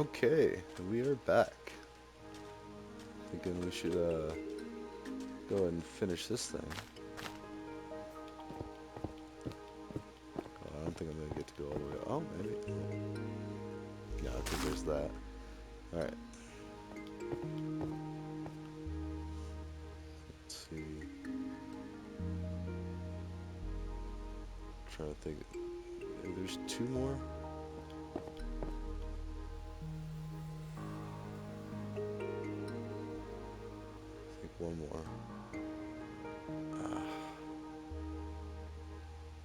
Okay, we are back. Thinking we should go ahead and finish this thing. I don't think I'm gonna get to go all the way. Oh, maybe. Yeah, because there's that. All right. Let's see. I'm trying to think. Maybe there's two more. I think one more. Ah.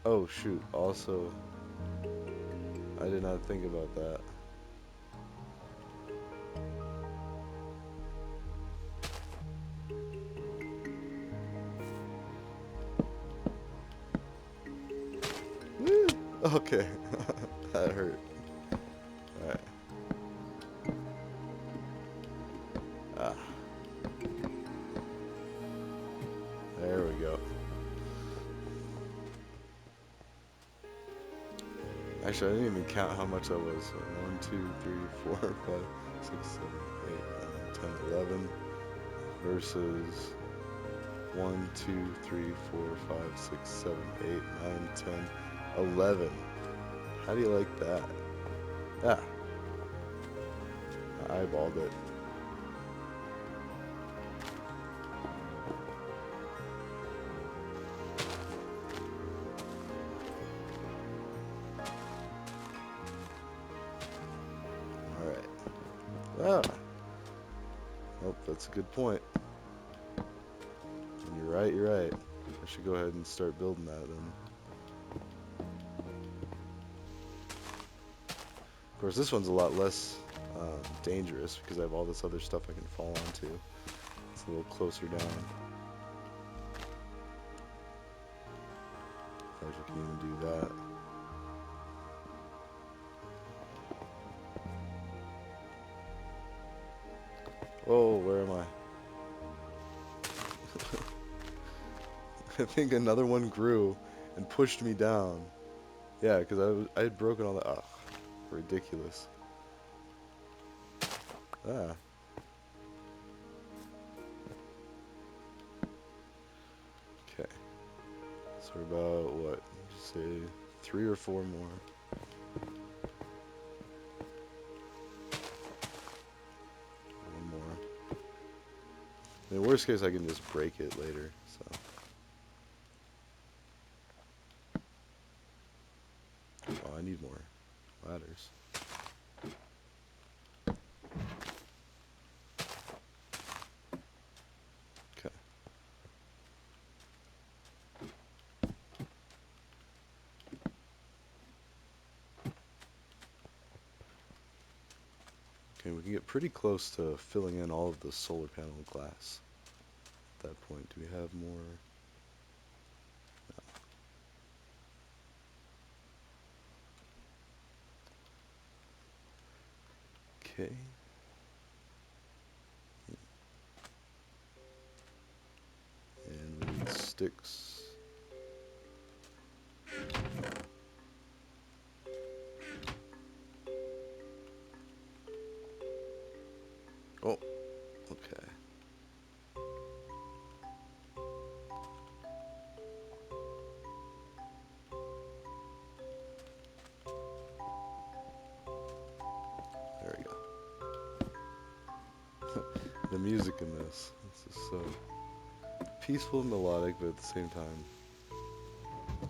Oh shoot! Also, I did not think about that. Woo! Okay, that hurt. All right. Ah, there we go. Actually, I didn't even count how much that was. So 1, 2, 3, 4, 5, 6, 7, 8, 9, 10, 11 versus 1, 2, 3, 4, 5, 6, 7, 8, 9, 10, 11. How do you like that? Ah, I eyeballed it. Alright. Ah, oh, that's a good point. And you're right, you're right. I should go ahead and start building that then. Of course, this one's a lot less dangerous because I have all this other stuff I can fall onto. It's a little closer down. If I can even do that. Oh, where am I? I think another one grew and pushed me down. Yeah, because I had broken all the... Ugh, ridiculous. Ah. Okay. So we're about, what, say 3 or 4 more. One more. In the worst case, I can just break it later, so... Oh, I need more ladders. Okay. Okay, we can get pretty close to filling in all of the solar panel glass. At that point, do we have more? Okay. And we need sticks. Oh, okay. There we go. The music in this is so peaceful and melodic, but at the same time,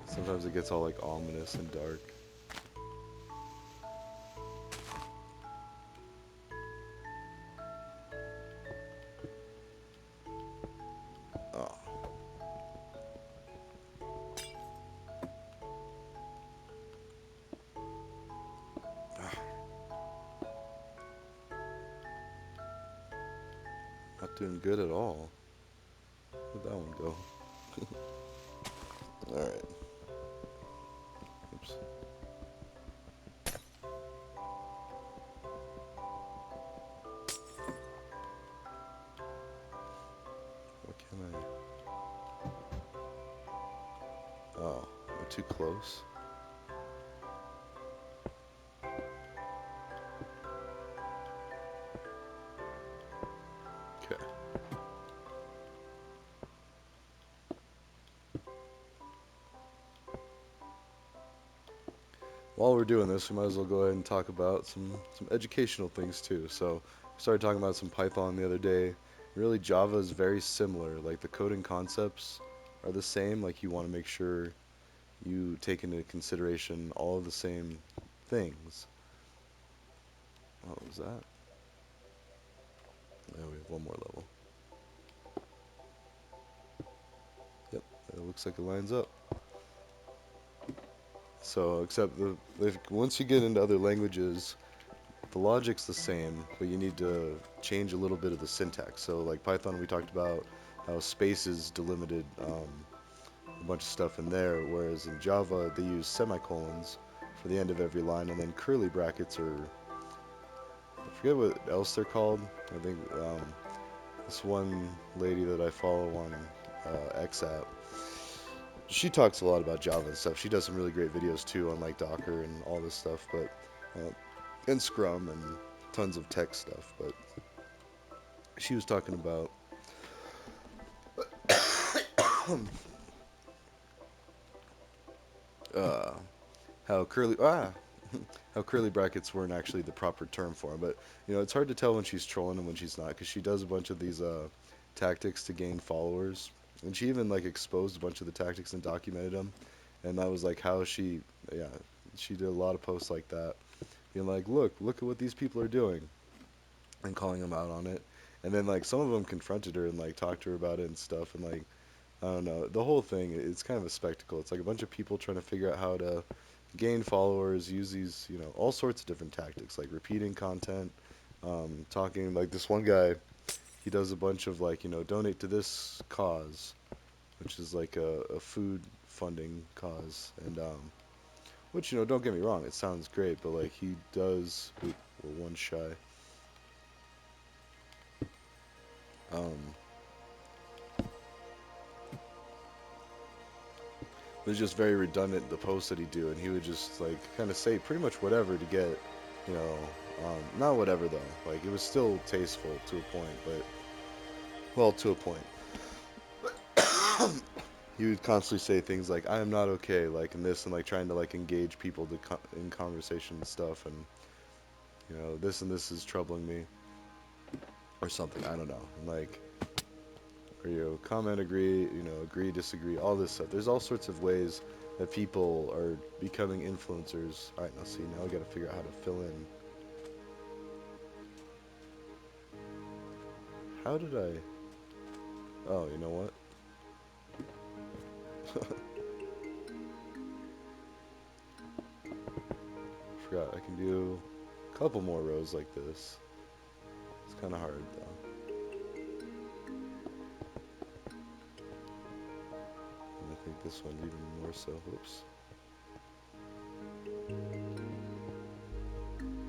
sometimes it gets all like ominous and dark. Oh. Not doing good at all. Where'd that one go? Alright. Oops. What can I... Oh, am I too close? while we're doing this, we might as well go ahead and talk about some educational things too. So we started talking about some Python the other day. Really, Java is very similar. Like the coding concepts are the same. Like you want to make sure you take into consideration all of the same things. What was that? Yeah, we have one more level. Yep, it looks like it lines up. So, except once you get into other languages, the logic's the same, but you need to change a little bit of the syntax. So, like Python, we talked about how spaces delimited a bunch of stuff in there, whereas in Java, they use semicolons for the end of every line, and then curly brackets, or I forget what else they're called. I think this one lady that I follow on X app, she talks a lot about Java and stuff. She does some really great videos too on like Docker and all this stuff, but uh, and Scrum and tons of tech stuff. But she was talking about uh, how curly how curly brackets weren't actually the proper term for them. But it's hard to tell when she's trolling and when she's not, because she does a bunch of these tactics to gain followers, and she even like exposed a bunch of the tactics and documented them. And that was like how yeah, she did a lot of posts like that, being like, look at what these people are doing, and calling them out on it. And then like some of them confronted her and like talked to her about it and stuff, and like I don't know, the whole thing, it's kind of a spectacle. It's like a bunch of people trying to figure out how to gain followers, use these, all sorts of different tactics, like repeating content, talking, like this one guy, he does a bunch of like, donate to this cause, which is like a food funding cause, and which, don't get me wrong, it sounds great, but like he does, oop, we're one shy, um, it was just very redundant, the posts that he'd do, and he would just like kind of say pretty much whatever to get, you know, not whatever though. Like it was still tasteful to a point, but well, to a point. He would constantly say things like "I am not okay," like and this, and like trying to like engage people in conversation and stuff, and this and this is troubling me or something. I don't know. And, like, or comment, agree, agree, disagree, all this stuff. There's all sorts of ways that people are becoming influencers. All right, now see, now I got to figure out how to fill in. How did I? Oh, you know what? Forgot I can do a couple more rows like this. It's kind of hard though. And I think this one's even more so. Whoops.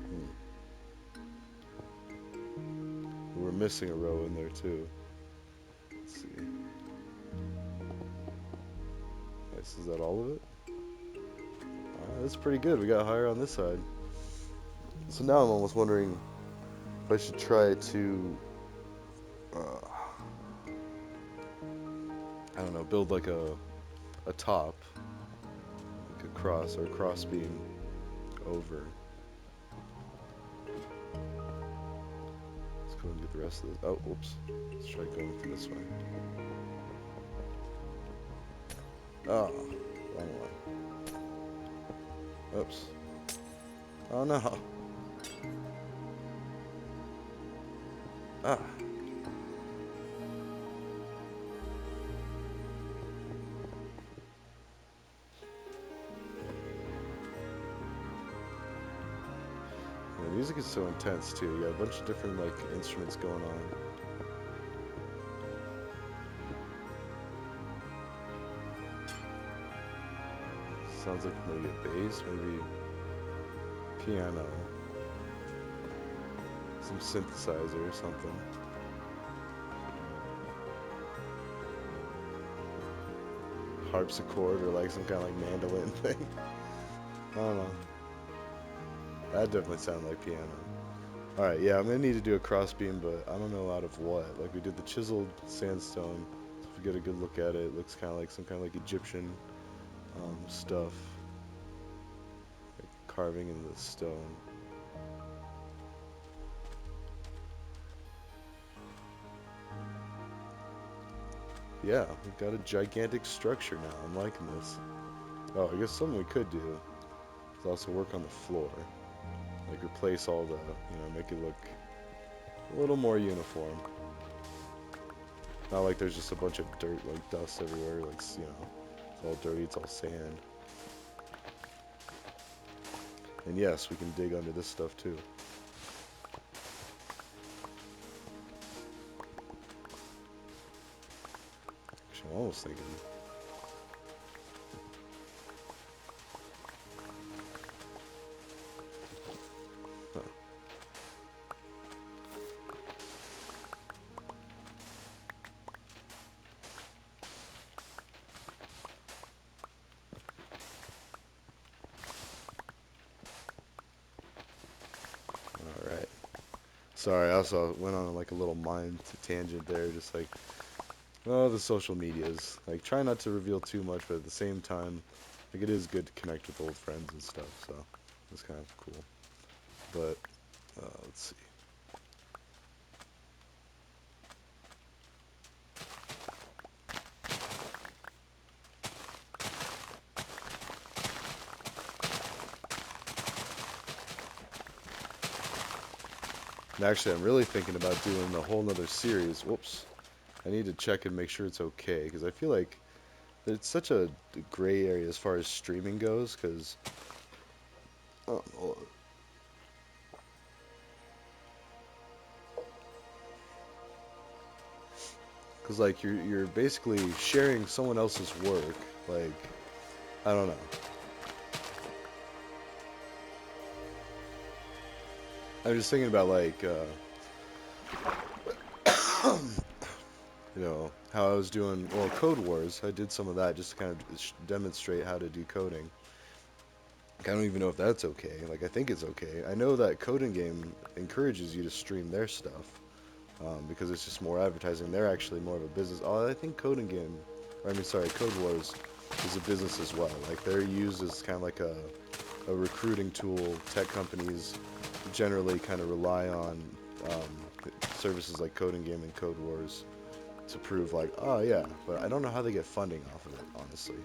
Hmm. We're missing a row in there too. Let's see. Yes, is that all of it? That's pretty good. We got higher on this side. So now I'm almost wondering if I should try to, uh, I don't know, build like a top, like a cross or a cross beam over. Let's go and get the rest of this. Oh, whoops. Let's try going from this way. Oh, wrong one. Oops. Oh no. Ah. The music is so intense too. You got a bunch of different like instruments going on. Sounds like maybe a bass, maybe piano, some synthesizer or something. Harpsichord or like some kind of like mandolin thing. I don't know. That definitely sounded like piano. Alright, yeah, I'm gonna need to do a crossbeam, but I don't know out of what. Like we did the chiseled sandstone. So if we get a good look at it, it looks kind of like some kind of like Egyptian stuff. carving in the stone. Yeah, we've got a gigantic structure now. I'm liking this. Oh, I guess something we could do is also work on the floor. Like replace all the, make it look a little more uniform. Not like there's just a bunch of dirt, like dust everywhere, like, it's all dirty, it's all sand. And yes, we can dig under this stuff too. Actually, I'm almost thinking. Huh. Alright. Sorry, I also went on like a little mind tangent there, just like, oh, the social medias. Like, try not to reveal too much, but at the same time, like, it is good to connect with old friends and stuff, so it's kind of cool. But, let's see. And actually, I'm really thinking about doing a whole nother series. Whoops. I need to check and make sure it's okay, because I feel like it's such a gray area as far as streaming goes, because... Oh, hold on. Because, like, you're basically sharing someone else's work. Like, I don't know. I'm just thinking about, like, how I was doing, well, Code Wars. I did some of that just to kind of demonstrate how to do coding. Like, I don't even know if that's okay. Like, I think it's okay. I know that Coding Game encourages you to stream their stuff because it's just more advertising. They're actually more of a business. Oh, I think Coding Game, sorry, Code Wars is a business as well. Like, they're used as kind of like a recruiting tool. Tech companies generally kind of rely on services like Coding Game and Code Wars to prove like, oh yeah, but I don't know how they get funding off of it, honestly.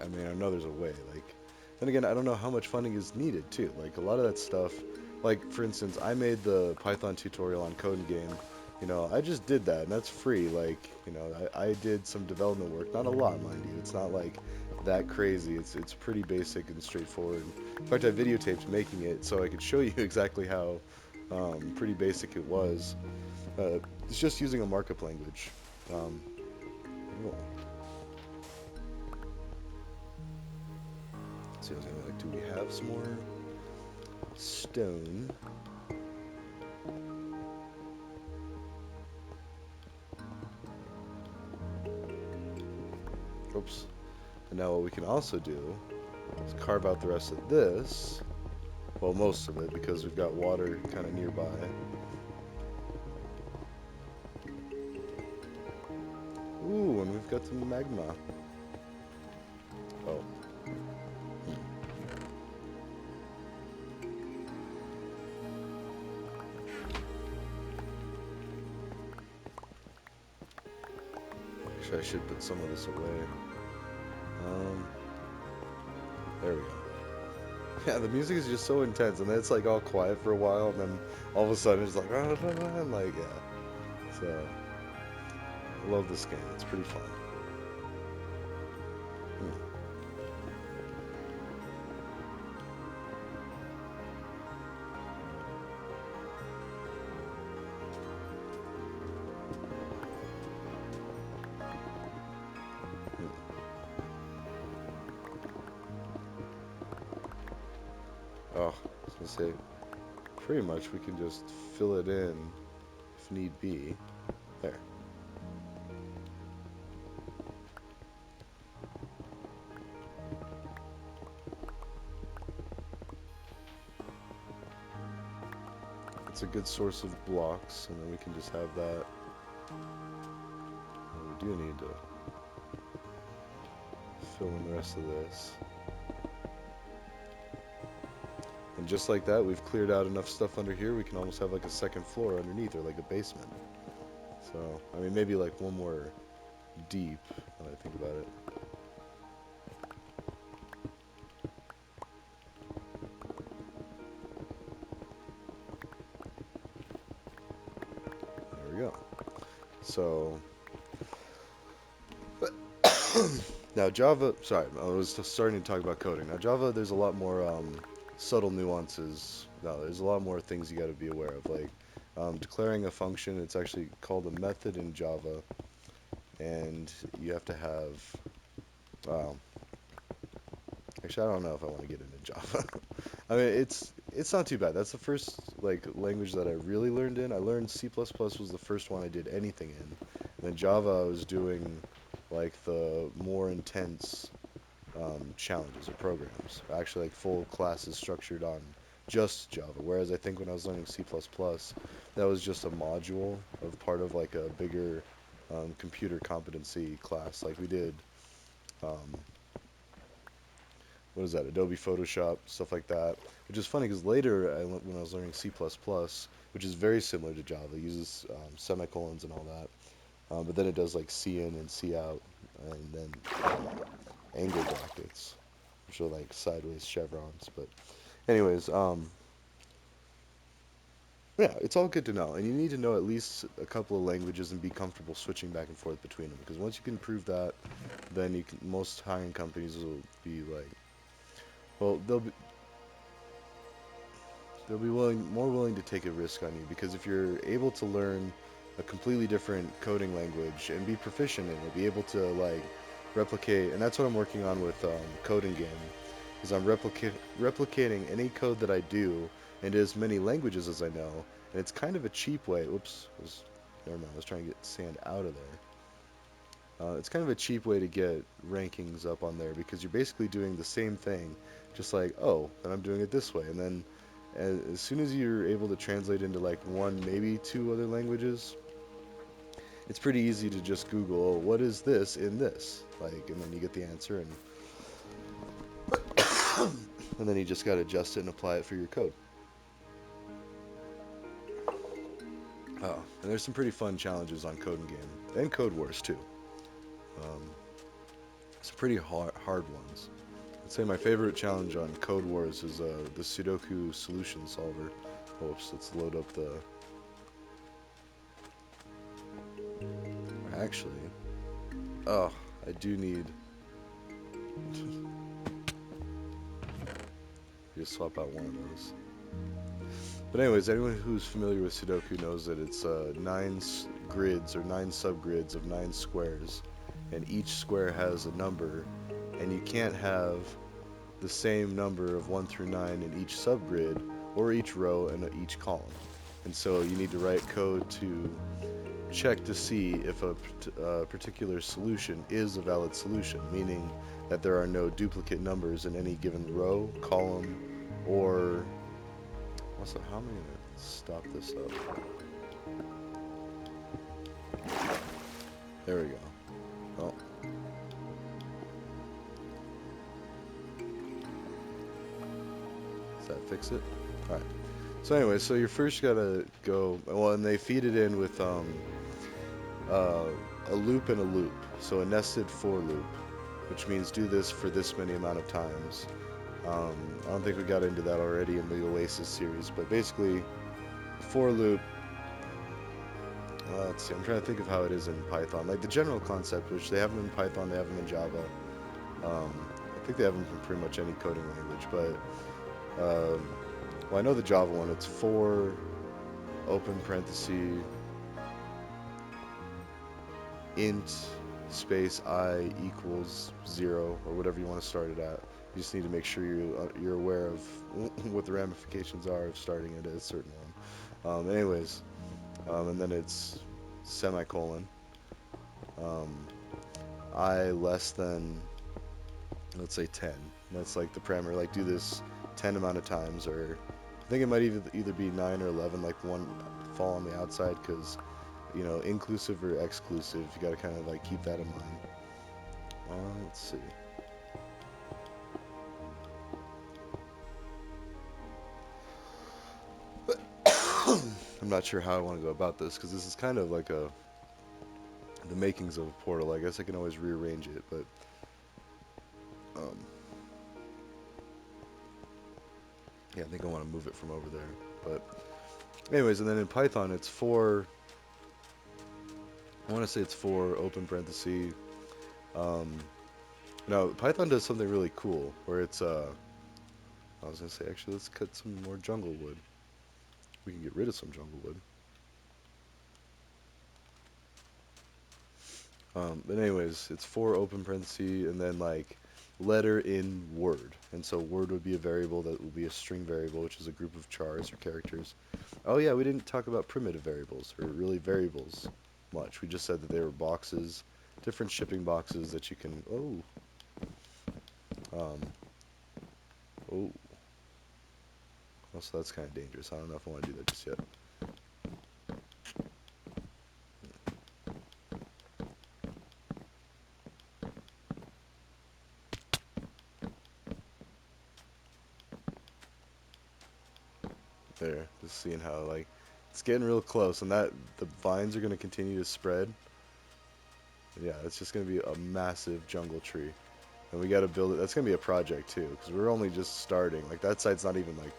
I mean, I know there's a way, like, then again, I don't know how much funding is needed too. Like, a lot of that stuff, like, for instance, I made the Python tutorial on Coding Game. I just did that, and that's free. Like, I did some development work, not a lot, mind you. It's not like that crazy. It's pretty basic and straightforward. In fact, I videotaped making it so I could show you exactly how pretty basic it was. It's just using a markup language. Um, cool. See, I was gonna like, do we have some more stone? Oops. And now what we can also do is carve out the rest of this. Well, most of it, because we've got water kind of nearby. Ooh, and we've got some magma. Oh. Actually, I should put some of this away. There we go. Yeah, the music is just so intense, and then it's like all quiet for a while, and then all of a sudden it's like, I'm like, yeah. So, I love this game. It's pretty fun. Oh, I was gonna say, pretty much we can just fill it in if need be. There. It's a good source of blocks, and then we can just have that. And we do need to fill in the rest of this. And just like that, we've cleared out enough stuff under here, we can almost have like a second floor underneath, or like a basement. So, I mean, maybe like one more deep, when I think about it. There we go. So, now Java, sorry, I was just starting to talk about coding. Now Java, there's a lot more subtle nuances. No, there's a lot more things you got to be aware of. Like declaring a function, it's actually called a method in Java, and you have to have. Wow. Actually, I don't know if I want to get into Java. I mean, it's not too bad. That's the first like language that I really learned in. I learned C++ was the first one I did anything in. And then Java, I was doing like the more intense challenges or programs. Actually, like full classes structured on just Java. Whereas I think when I was learning C++, that was just a module of part of like a bigger computer competency class. Like we did, um, what is that? Adobe Photoshop, stuff like that. Which is funny because later, when I was learning C++, which is very similar to Java, it uses semicolons and all that. But then it does like C in and C out, and then angle brackets, which are like sideways chevrons. But anyways, yeah, it's all good to know, and you need to know at least a couple of languages and be comfortable switching back and forth between them. Because once you can prove that, then most high-end companies will be like, well, they'll be more willing to take a risk on you because if you're able to learn a completely different coding language and be proficient in it, be able to like replicate, and that's what I'm working on with coding game, is I'm replicating any code that I do into as many languages as I know, and it's kind of a cheap way. Oops, never mind. I was trying to get sand out of there. It's kind of a cheap way to get rankings up on there because you're basically doing the same thing, just like, oh, and I'm doing it this way. And then as soon as you're able to translate into like one, maybe two other languages, it's pretty easy to just Google, oh, what is this in this? Like, and then you get the answer, and then you just got to adjust it and apply it for your code. Oh, and there's some pretty fun challenges on Code and Game and Code Wars too. Um, some pretty hard ones. I'd say my favorite challenge on Code Wars is the Sudoku solution solver. Oops, let's load up the. Actually, oh, I do need. Just swap out one of those. But anyways, anyone who's familiar with Sudoku knows that it's nine grids or nine subgrids of 9 squares, and each square has a number, and you can't have the same number of 1 through 9 in each subgrid or each row and each column. And so you need to write code to check to see if a particular solution is a valid solution, meaning that there are no duplicate numbers in any given row, column, or also, how am I going to stop this up? There we go. Oh. Does that fix it? Alright. So anyway, so you first gotta go, well, and they feed it in with uh, a loop and a loop. So a nested for loop, which means do this for this many amount of times. I don't think we got into that already in the Oasis series, but basically, for loop, let's see, I'm trying to think of how it is in Python. Like the general concept, which they have them in Python, they have them in Java. I think they have them in pretty much any coding language, but, well, I know the Java one, it's for open parenthesis int space I equals 0, or whatever you want to start it at. You just need to make sure you're aware of what the ramifications are of starting it at a certain one. Anyways, and then it's semicolon. I less than, let's say 10. That's like the parameter. Like do this 10 amount of times, or I think it might either be 9 or 11. Like one fall on the outside because inclusive or exclusive. You got to kind of like keep that in mind. Let's see. I'm not sure how I want to go about this because this is kind of like the makings of a portal. I guess I can always rearrange it, but um, yeah, I think I want to move it from over there. But anyways, and then in Python, it's for, I want to say it's for open parenthesis. Um, now Python does something really cool where it's I was gonna say actually let's cut some more jungle wood. We can get rid of some jungle wood. But anyways, it's for open parenthesis and then like letter in word. And so word would be a variable that would be a string variable, which is a group of chars or characters. Oh yeah, we didn't talk about primitive variables or really variables much. We just said that they were boxes, different shipping boxes that you can. Um, oh, so that's kind of dangerous. I don't know if I want to do that just yet. There, just seeing how like it's getting real close, and that the vines are going to continue to spread. Yeah, it's just going to be a massive jungle tree. And we got to build it. That's going to be a project too, because we're only just starting. Like that site's not even like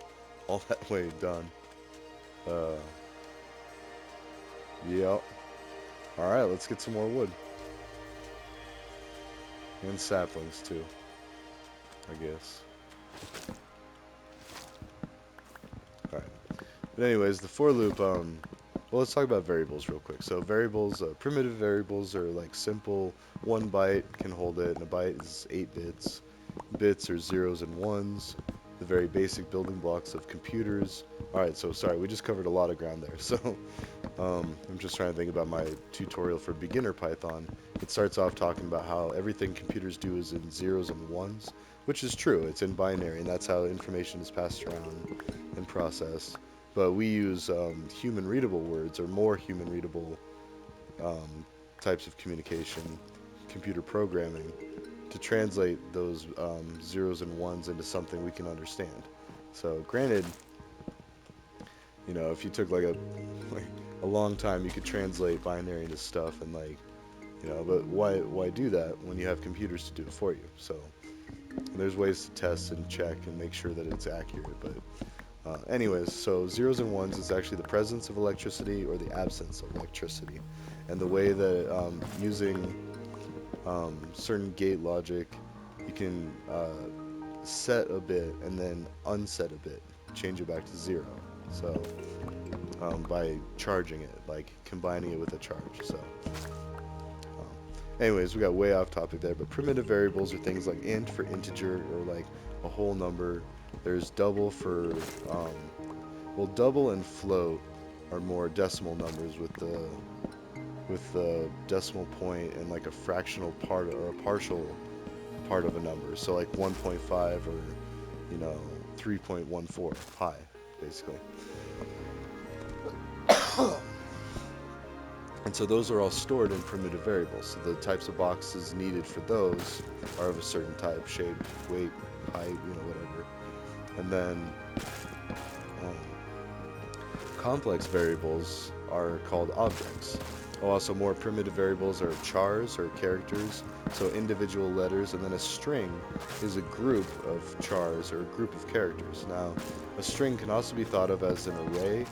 all that way done. Uh, yep. All right, let's get some more wood and saplings too, I guess. All right. But anyways, the for loop. Well, let's talk about variables real quick. So variables, primitive variables are like simple. 1 byte can hold it, and a byte is 8 bits. Bits are zeros and ones. The very basic building blocks of computers. All right, so sorry, we just covered a lot of ground there. So I'm just trying to think about my tutorial for beginner Python. It starts off talking about how everything computers do is in zeros and ones, which is true. It's in binary, and that's how information is passed around and processed. But we use human readable words or more human readable um, types of communication, computer programming, to translate those zeros and ones into something we can understand. So, granted, if you took like a long time, you could translate binary into stuff and but why do that when you have computers to do it for you? So there's ways to test and check and make sure that it's accurate. But anyways, so zeros and ones is actually the presence of electricity or the absence of electricity, and the way that using certain gate logic, you can set a bit and then unset a bit, change it back to zero. So by charging it, like combining it with a charge. So anyways, we got way off topic there, but primitive variables are things like int for integer or like a whole number. There's double for, double and float are more decimal numbers with the decimal point and like a fractional part or a partial part of a number. So like 1.5 or 3.14 pi, basically. And so those are all stored in primitive variables. So the types of boxes needed for those are of a certain type, shape, weight, height, whatever. And then um, complex variables are called objects. Also, more primitive variables are chars or characters, so individual letters, and then a string is a group of chars or a group of characters. Now, a string can also be thought of as an array.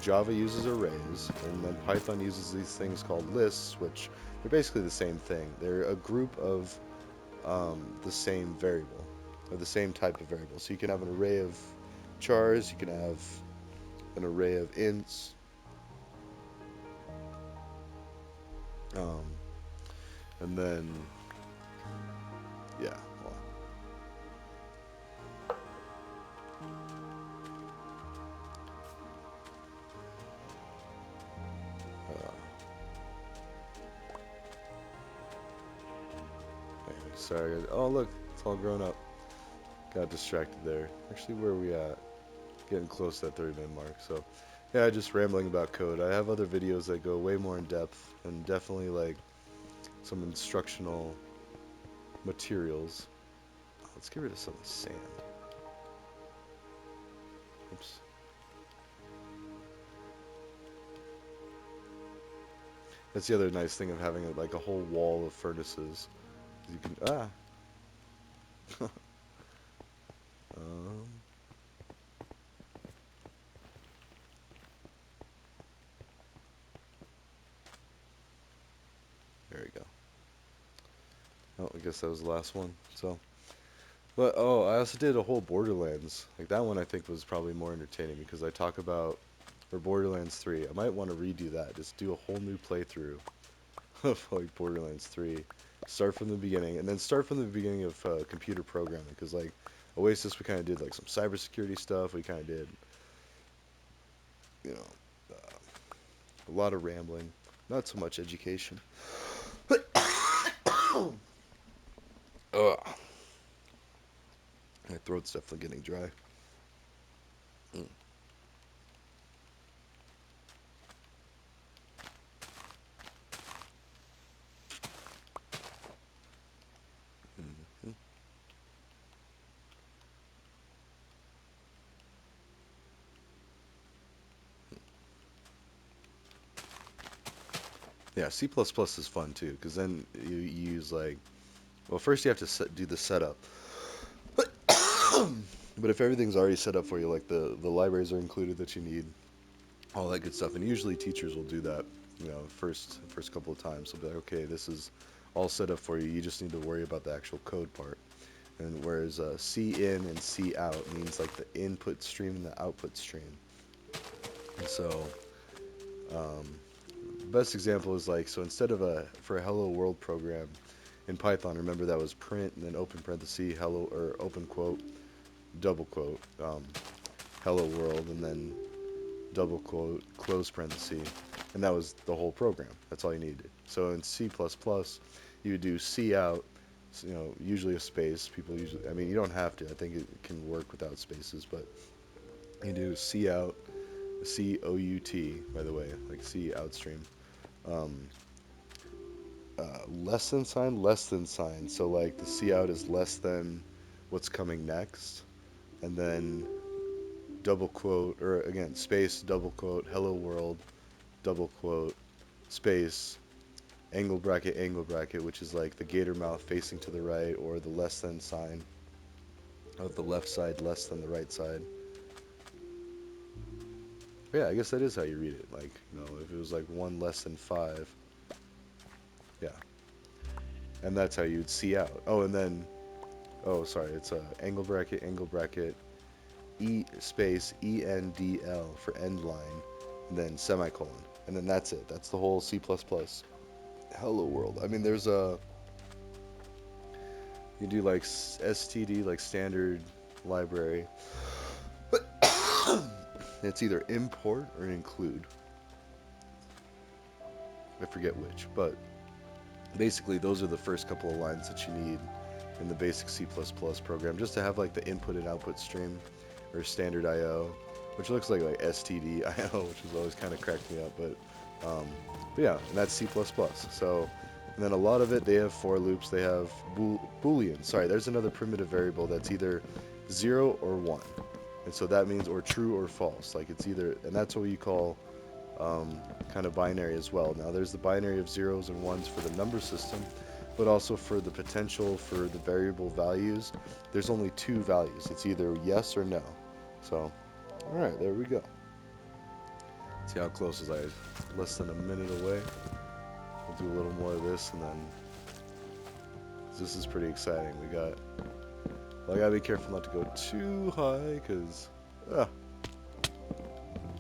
Java uses arrays, and then Python uses these things called lists, which are basically the same thing. They're a group of the same variable, or the same type of variable. So you can have an array of chars, you can have an array of ints, um, and then, yeah, well, uh, anyway, sorry guys. Oh, look, it's all grown up. Got distracted there. Actually, where are we at? Getting close to that 30-minute mark. So, yeah, just rambling about code. I have other videos that go way more in depth and definitely like some instructional materials. Let's get rid of some sand. Oops. That's the other nice thing of having like a whole wall of furnaces. You can um, there we go. Oh, I guess that was the last one. So, but oh, I also did a whole Borderlands. Like that one, I think was probably more entertaining because I talk about or Borderlands 3. I might want to redo that. Just do a whole new playthrough of like Borderlands 3. Start from the beginning, and then start from the beginning of computer programming. Because like Oasis, we kind of did like some cybersecurity stuff. We kind of did, you know, a lot of rambling, not so much education. Ugh, my throat's definitely getting dry. Mm. Mhm. Yeah, C++ is fun too, because then you use like, well, first you have to do the setup. But if everything's already set up for you, like the libraries are included that you need, all that good stuff, and usually teachers will do that, first couple of times. They'll be like, okay, this is all set up for you. You just need to worry about the actual code part. And whereas C in and C out means like the input stream and the output stream. And so, um, best example is like, so instead of for a hello world program in Python, remember that was print and then open parenthesis hello or open quote double quote hello world and then double quote close parenthesis, and that was the whole program. That's all you needed. So in C++, you would do C out, usually a space. People usually, I mean, you don't have to. I think it can work without spaces, but you do C out, C O U T, by the way, like C outstream. Um, less than sign. So like the C out is less than what's coming next, and then double quote or again space double quote hello world double quote space angle bracket, which is like the gator mouth facing to the right or the less than sign of the left side less than the right side. But yeah, I guess that is how you read it. Like, if it was like one less than five, yeah, and that's how you'd see out. Oh, and then oh, sorry, it's angle bracket E space ENDL for end line, and then semicolon, and then that's it. That's the whole C++ hello world. I mean, there's a you do like STD like standard library. It's either import or include. I forget which, but basically those are the first couple of lines that you need in the basic C++ program just to have like the input and output stream or standard IO, which looks like STD IO, which has always kind of cracked me up, but yeah, and that's C++. So, and then a lot of it, they have for loops, they have Boolean. Sorry, there's another primitive variable that's either 0 or 1. And so that means or true or false. Like it's either, and that's what you call kind of binary as well. Now there's the binary of zeros and ones for the number system, but also for the potential for the variable values, there's only two values. It's either yes or no. So, all right, there we go. See how close is I? Less than a minute away. We'll do a little more of this, and then this is pretty exciting. Well, I gotta be careful not to go too high, cause,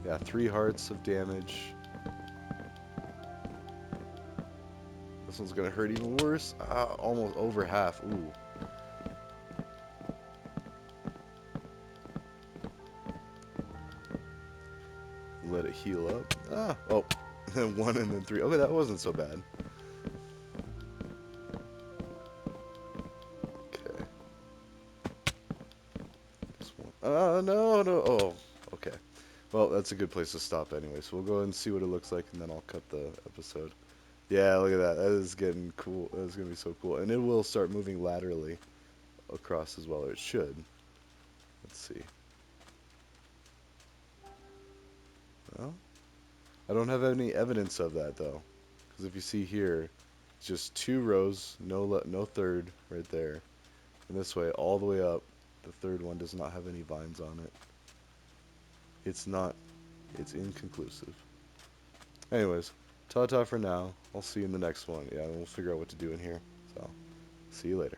yeah, 3 hearts of damage. This one's gonna hurt even worse. Almost over half. Ooh. Let it heal up. Oh. Then 1 and then 3. Okay, that wasn't so bad. Okay. Just one. No, no. Oh, okay. Well, that's a good place to stop anyway. So we'll go ahead and see what it looks like, and then I'll cut the episode. Yeah, look at that. That is getting cool. That is gonna be so cool. And it will start moving laterally across as well, or it should. Let's see. Well, I don't have any evidence of that, though. Because Because if you see here, it's just two rows, no third right there. And this way, all the way up, the third one does not have any vines on it. It's not, it's inconclusive. Anyways, ta-ta for now. I'll see you in the next one. Yeah, and we'll figure out what to do in here. So, see you later.